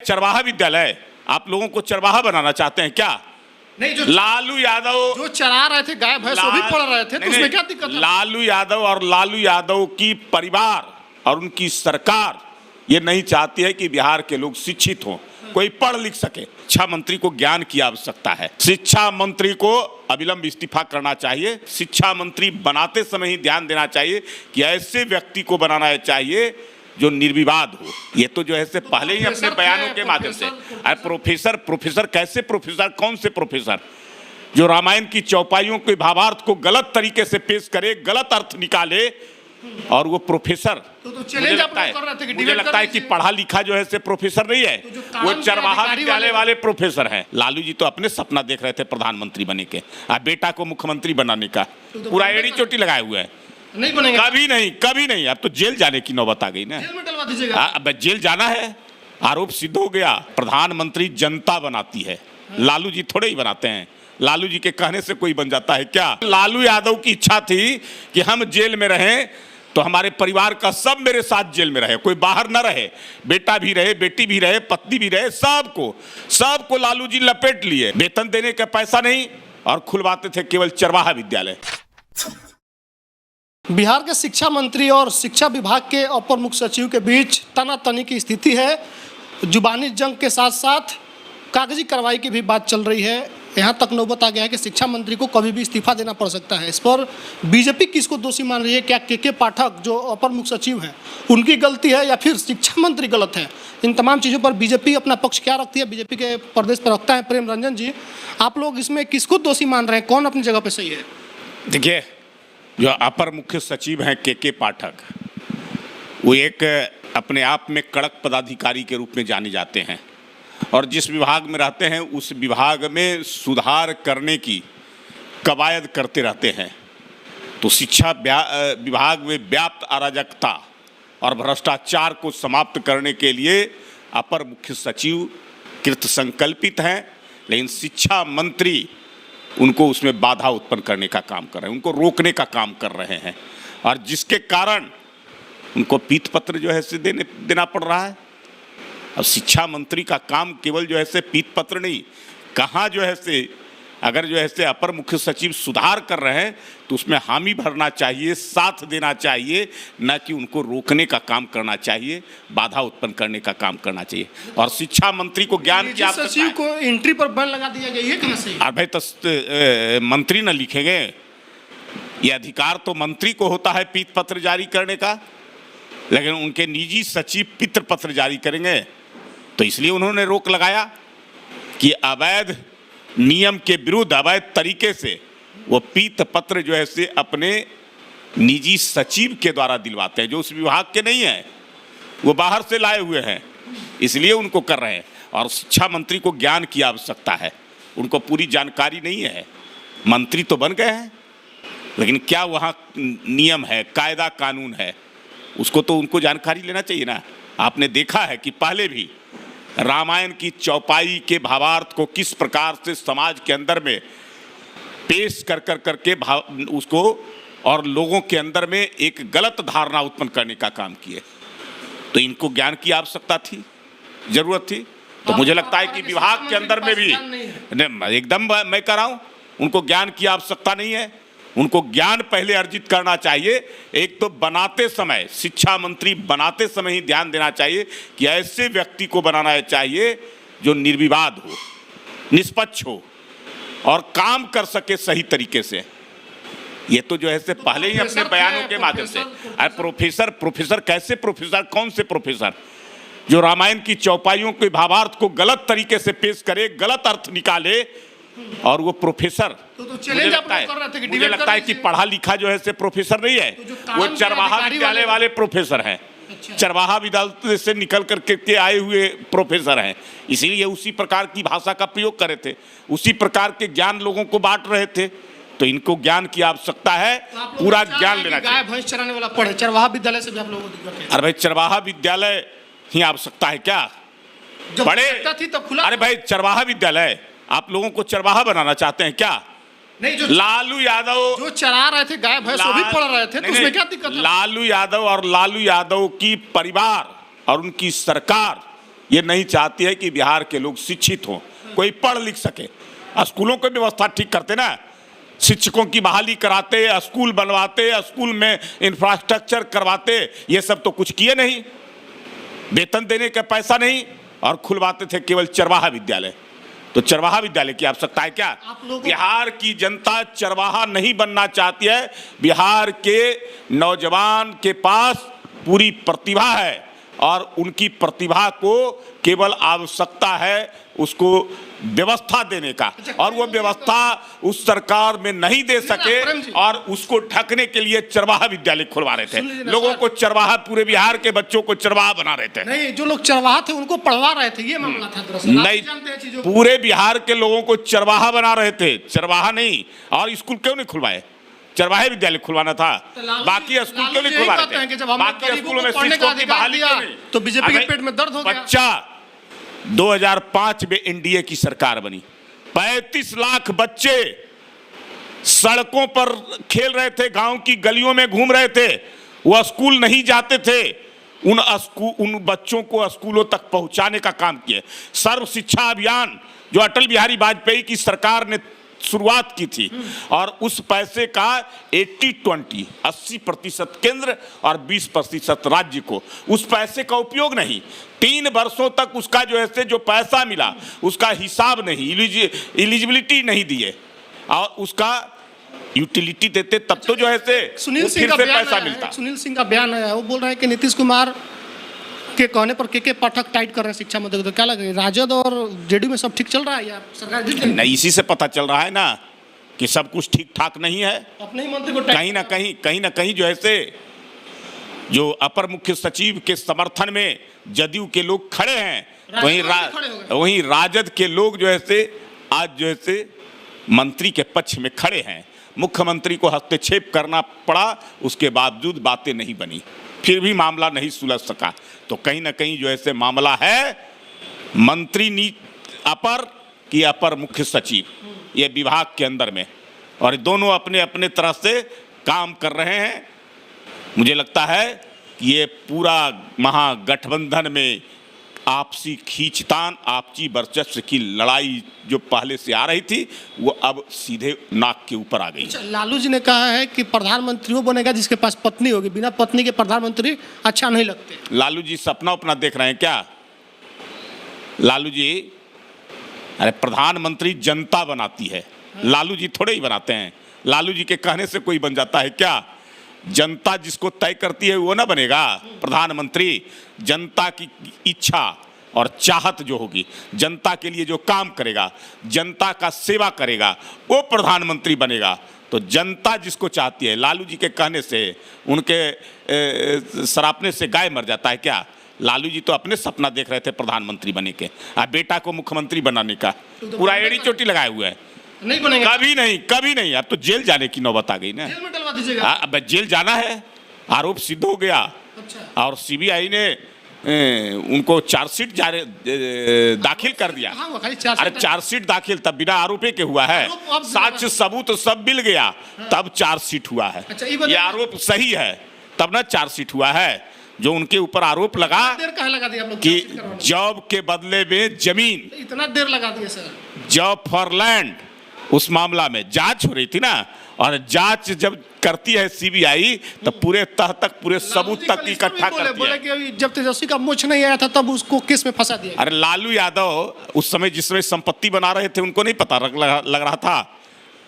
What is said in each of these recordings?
चरवाहा विद्यालय, आप लोगों को चरवाहा बनाना चाहते हैं क्या? नहीं, जो लालू यादव जो चरा रहे थे गाय भैंस वो भी पढ़ रहे थे, तो उसमें क्या दिक्कत है? लालू यादव और लालू यादव की परिवार और उनकी सरकार ये नहीं चाहती है कि बिहार के लोग शिक्षित हों, कोई पढ़ लिख सके। शिक्षा मंत्री को ज्ञान की आवश्यकता है। शिक्षा मंत्री को अविलंब इस्तीफा करना चाहिए। शिक्षा मंत्री बनाते समय ही ध्यान देना चाहिए कि ऐसे व्यक्ति को बनाना चाहिए जो निर्विवाद हो। ये तो जो है से पहले ही अपने बयानों के माध्यम से प्रोफेसर कैसे प्रोफेसर, कौन से प्रोफेसर जो रामायण की चौपाइयों के भावार्थ को गलत तरीके से पेश करे, गलत अर्थ निकाले, और वो प्रोफेसर मुझे लगता है कि पढ़ा लिखा जो है से प्रोफेसर नहीं है, वो चरवाहा विद्यालय वाले प्रोफेसर हैं। लालू जी तो अपने सपना देख रहे थे प्रधानमंत्री बने के, अब बेटा को मुख्यमंत्री बनाने का पूरा एड़ी चोटी लगाए हुए हैं। नहीं बनेगा, कभी नहीं। अब तो जेल जाने की नौबत आ गई ना, जेल में डलवा दीजिएगा। अब जेल जाना है, आरोप सिद्ध हो गया। प्रधानमंत्री जनता बनाती है, लालू जी थोड़े ही बनाते हैं। लालू जी के कहने से कोई बन जाता है क्या? लालू यादव की इच्छा थी कि हम जेल में रहें तो हमारे परिवार का सब मेरे साथ जेल में रहे, कोई बाहर न रहे, बेटा भी रहे, बेटी भी रहे, पत्नी भी रहे, सबको लालू जी लपेट लिए। वेतन देने का पैसा नहीं और खुलवाते थे केवल चरवाहा विद्यालय। बिहार के शिक्षा मंत्री और शिक्षा विभाग के अपर मुख्य सचिव के बीच तनातनी की स्थिति है। जुबानी जंग के साथ साथ कागजी कार्रवाई की भी बात चल रही है। यहाँ तक नौबत आ गया है कि शिक्षा मंत्री को कभी भी इस्तीफा देना पड़ सकता है। इस पर बीजेपी किसको दोषी मान रही है? क्या के पाठक जो अपर मुख्य सचिव हैं उनकी गलती है या फिर शिक्षा मंत्री गलत है? इन तमाम चीज़ों पर बीजेपी अपना पक्ष क्या रखती है? बीजेपी के प्रदेश प्रवक्ता हैं प्रेम रंजन जी, आप लोग इसमें किसको दोषी मान रहे हैं? कौन अपनी जगह पर सही है? देखिए, जो अपर मुख्य सचिव हैं के पाठक, वो एक अपने आप में कड़क पदाधिकारी के रूप में जाने जाते हैं और जिस विभाग में रहते हैं उस विभाग में सुधार करने की कवायद करते रहते हैं। तो शिक्षा विभाग में व्याप्त अराजकता और भ्रष्टाचार को समाप्त करने के लिए अपर मुख्य सचिव कृत संकल्पित हैं, लेकिन शिक्षा मंत्री उनको उसमें बाधा उत्पन्न करने का काम कर रहे हैं, उनको रोकने का काम कर रहे हैं, और जिसके कारण उनको पीत पत्र जो है से देना पड़ रहा है। अब शिक्षा मंत्री का काम केवल जो है से पीत पत्र नहीं, कहाँ जो है से अगर जो है से अपर मुख्य सचिव सुधार कर रहे हैं तो उसमें हामी भरना चाहिए, साथ देना चाहिए, न कि उनको रोकने का काम करना चाहिए, बाधा उत्पन्न करने का काम करना चाहिए। और शिक्षा मंत्री को ज्ञान की आवश्यकता सचिव को एंट्री पर बैन लगा दिया गया, ये कहाँ से? भाई तो मंत्री न लिखेंगे, ये अधिकार तो मंत्री को होता है पीत पत्र जारी करने का, लेकिन उनके निजी सचिव पित्र पत्र जारी करेंगे। तो इसलिए उन्होंने रोक लगाया कि अवैध नियम के विरुद्ध अवैध तरीके से वो पीत पत्र जो है से अपने निजी सचिव के द्वारा दिलवाते हैं, जो उस विभाग के नहीं है, वो बाहर से लाए हुए हैं, इसलिए उनको कर रहे हैं। और शिक्षा मंत्री को ज्ञान की आवश्यकता है, उनको पूरी जानकारी नहीं है। मंत्री तो बन गए हैं, लेकिन क्या वहाँ नियम है, कायदा कानून है, उसको तो उनको जानकारी लेना चाहिए ना। आपने देखा है कि पहले भी रामायण की चौपाई के भावार्थ को किस प्रकार से समाज के अंदर में पेश करके उसको और लोगों के अंदर में एक गलत धारणा उत्पन्न करने का काम किए। तो इनको ज्ञान की आवश्यकता थी, जरूरत थी। तो मुझे लगता है कि विभाग के अंदर में भी एकदम मैं कह रहा हूँ, उनको ज्ञान की आवश्यकता नहीं है, उनको ज्ञान पहले अर्जित करना चाहिए। एक तो बनाते समय, शिक्षा मंत्री बनाते समय ही ध्यान देना चाहिए कि ऐसे व्यक्ति को बनाना चाहिए जो निर्विवाद हो, निष्पक्ष हो और काम कर सके सही तरीके से। ये तो जो है से पहले ही अपने बयानों के माध्यम से प्रोफेसर कैसे प्रोफेसर, कौन से प्रोफेसर जो रामायण की चौपाइयों के भावार्थ को गलत तरीके से पेश करे, गलत अर्थ निकाले, और वो प्रोफेसर मुझे लगता है कि पढ़ा लिखा जो है से प्रोफेसर नहीं है, वो चरवाहा विद्यालय वाले प्रोफेसर हैं। चरवाहा विद्यालय से निकल करके आए हुए प्रोफेसर हैं, इसीलिए उसी प्रकार की भाषा का प्रयोग कर रहे थे, उसी प्रकार के ज्ञान लोगों को बांट रहे थे। तो इनको ज्ञान की आवश्यकता है, पूरा ज्ञान लेना चाहिए। गाय भैंस चराने वाला पढ़े, चरवाहा विद्यालय से भी आप लोगों को दिक्कत है? अरे भाई, चरवाहा विद्यालय ही आवश्यकता है क्या? पढ़े थी तब खुला। अरे भाई, चरवाहा विद्यालय, आप लोगों को चरवाहा बनाना चाहते हैं क्या? नहीं, जो लालू यादव जो चरा रहे थे गाय भैंस वो भी पढ़ रहे थे, तो उसमें क्या दिक्कत है? लालू यादव और लालू यादव की परिवार और उनकी सरकार ये नहीं चाहती है कि बिहार के लोग शिक्षित हों, कोई पढ़ लिख सके। स्कूलों की व्यवस्था ठीक करते ना, शिक्षकों की बहाली कराते, स्कूल बनवाते, स्कूल में इंफ्रास्ट्रक्चर करवाते, ये सब तो कुछ किए नहीं। वेतन देने का पैसा नहीं, और खुलवाते थे केवल चरवाहा विद्यालय। तो चरवाहा विद्यालय की आवश्यकता है क्या? बिहार की जनता चरवाहा नहीं बनना चाहती है। बिहार के नौजवान के पास पूरी प्रतिभा है, और उनकी प्रतिभा को केवल आवश्यकता है उसको व्यवस्था देने का, और वो व्यवस्था उस सरकार में नहीं दे सके, और उसको ढकने के लिए चरवाहा विद्यालय खुलवा रहे थे। लोगों को चरवाहा, पूरे बिहार के बच्चों को चरवाहा बना रहे थे। नहीं, जो लोग चरवाहा थे उनको पढ़वा रहे थे, ये मामला था दरअसल। नहीं, पूरे बिहार के लोगों को चरवाहा बना रहे थे, चरवाहा नहीं। और स्कूल क्यों नहीं खुलवाए? चरवाहे विद्यालय खुलवाना था, बाकी स्कूल क्यों नहीं खुलवा रहे थे? बाकी स्कूलों में शिक्षकों की बहाली क्यों नहीं? तो बीजेपी के पेट में दर्द हो गया। बच्चा 2005 में एनडीए की सरकार बनी, 35 लाख बच्चे सड़कों पर खेल रहे थे, गांव की गलियों में घूम रहे थे, वो स्कूल नहीं जाते थे। उन बच्चों को स्कूलों तक पहुंचाने का काम किया। सर्व शिक्षा अभियान जो अटल बिहारी वाजपेयी की सरकार ने शुरुआत की थी, और उस पैसे का 80-20 80% केंद्र और 20% राज्य को, उस पैसे का उपयोग नहीं। 3 वर्षों तक उसका जो है जो पैसा मिला उसका हिसाब नहीं, एलिजिबिलिटी नहीं दिए, और उसका यूटिलिटी देते तब तो जो है सुनील सिंह का पैसा मिलता। सुनील सिंह का बयान है, वो बोल रहे हैं कि नीतीश कुमार के कहने पर के पाठक टाइट कर रहे हैं शिक्षा मंत्री। तो क्या लग रहा है, राजद और जेडीयू में सब ठीक चल रहा है या सरकार जीत गई? नहीं, इसी से पता चल रहा है ना कि सब कुछ ठीक ठाक नहीं है। अपने ही मंत्री को कहीं ना कहीं जो है जो अपर मुख्य सचिव के समर्थन में जदयू के लोग खड़े हैं, वहीं राजद के लोग जो है आज जो है मंत्री के पक्ष में खड़े हैं। मुख्यमंत्री को हस्तक्षेप करना पड़ा, उसके बावजूद बातें नहीं बनी, फिर भी मामला नहीं सुलझ सका। तो कहीं ना कहीं जो ऐसे मामला है मंत्री अपर की अपर मुख्य सचिव, ये विभाग के अंदर में, और दोनों अपने अपने तरह से काम कर रहे हैं। मुझे लगता है कि ये पूरा महागठबंधन में आपसी खींचतान, आपसी वर्चस्व की लड़ाई जो पहले से आ रही थी, वो अब सीधे नाक के ऊपर आ गई। अच्छा, लालू जी ने कहा है कि प्रधानमंत्री वो बनेगा जिसके पास पत्नी होगी, बिना पत्नी के प्रधानमंत्री अच्छा नहीं लगते। लालू जी सपना उपना देख रहे हैं क्या? लालू जी, अरे प्रधानमंत्री जनता बनाती है, लालू जी थोड़े ही बनाते हैं। लालू जी के कहने से कोई बन जाता है क्या? जनता जिसको तय करती है वो ना बनेगा प्रधानमंत्री। जनता की इच्छा और चाहत जो होगी, जनता के लिए जो काम करेगा, जनता का सेवा करेगा, वो प्रधानमंत्री बनेगा। तो जनता जिसको चाहती है, लालू जी के कहने से, उनके सरापने से गाय मर जाता है क्या? लालू जी तो अपने सपना देख रहे थे प्रधानमंत्री बने के, बेटा को मुख्यमंत्री बनाने का पूरा एड़ी चोटी लगाए हुए हैं। नहीं बनेगा, कभी नहीं। अब तो जेल जाने की नौबत आ गई ना। जेल में डलवा दीजिएगा। अब जेल जाना है, आरोप सिद्ध हो गया। अच्छा। और सीबीआई ने उनको चार्जशीट दाखिल कर दिया। अरे चार्जशीट दाखिल तब बिना आरोपे के हुआ है, साक्ष्य सबूत सब मिल गया तब चार्जशीट हुआ है। अच्छा, ये आरोप सही है तब ना चार्जशीट हुआ है। जो उनके ऊपर आरोप लगा कि जॉब के बदले में जमीन, इतना देर लगा दिया सर। जॉब फॉर लैंड, उस मामला में जांच हो रही थी ना, और जांच जब करती है सीबीआई तो पूरे तह तक, पूरे सबूत तक इकट्ठा करती है। कि जब तेजस्वी का मोछ नहीं आया था तब उसको केस में फंसा दिया। अरे लालू यादव उस समय जिसमें संपत्ति बना रहे थे, उनको नहीं पता लग रहा था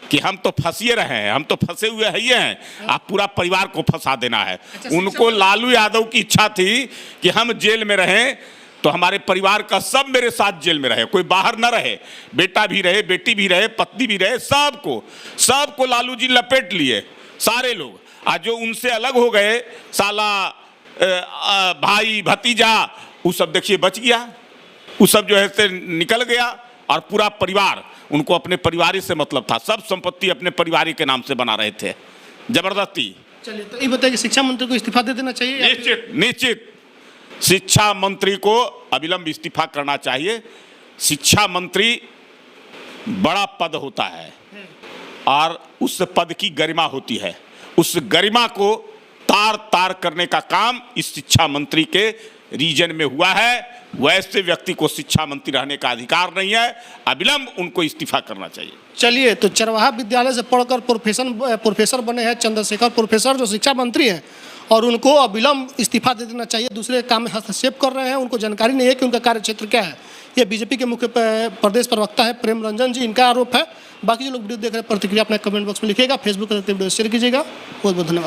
कि हम तो फंसिए रहे हैं, हम तो फंसे हुए ही हैं, आप पूरा परिवार को फंसा देना है। उनको, लालू यादव की इच्छा थी कि हम जेल में रहें तो हमारे परिवार का सब मेरे साथ जेल में रहे, कोई बाहर न रहे, बेटा भी रहे, बेटी भी रहे, पत्नी भी रहे, सबको लालू जी लपेट लिए, सारे लोग। आज जो उनसे अलग हो गए, साला भाई भतीजा, वो सब देखिए बच गया, वो सब जो है से निकल गया, और पूरा परिवार, उनको अपने परिवार से मतलब था, सब संपत्ति अपने परिवार के नाम से बना रहे थे जबरदस्ती। चलिए, तो ये बताइए शिक्षा मंत्री को इस्तीफा दे देना चाहिए? निश्चित शिक्षा मंत्री को अविलंब इस्तीफा करना चाहिए। शिक्षा मंत्री बड़ा पद होता है और उस पद की गरिमा होती है, उस गरिमा को तार तार करने का काम इस शिक्षा मंत्री के रीजन में हुआ है। वैसे व्यक्ति को शिक्षा मंत्री रहने का अधिकार नहीं है। अविलंब उनको इस्तीफा करना चाहिए। चलिए, तो चरवाहा विद्यालय से पढ़कर प्रोफेसर बने हैं चंद्रशेखर प्रोफेसर, जो शिक्षा मंत्री हैं, और उनको अविलंब इस्तीफा दे देना चाहिए। दूसरे काम में हस्तक्षेप कर रहे हैं, उनको जानकारी नहीं है कि उनका कार्य क्षेत्र क्या है। ये बीजेपी के मुख्य प्रदेश प्रवक्ता है प्रेम रंजन जी, इनका आरोप है। बाकी जो लोग वीडियो देख रहे हैं, प्रतिक्रिया अपने कमेंट बॉक्स में लिखिएगा, फेसबुक पर वीडियो शेयर कीजिएगा। बहुत बहुत धन्यवाद।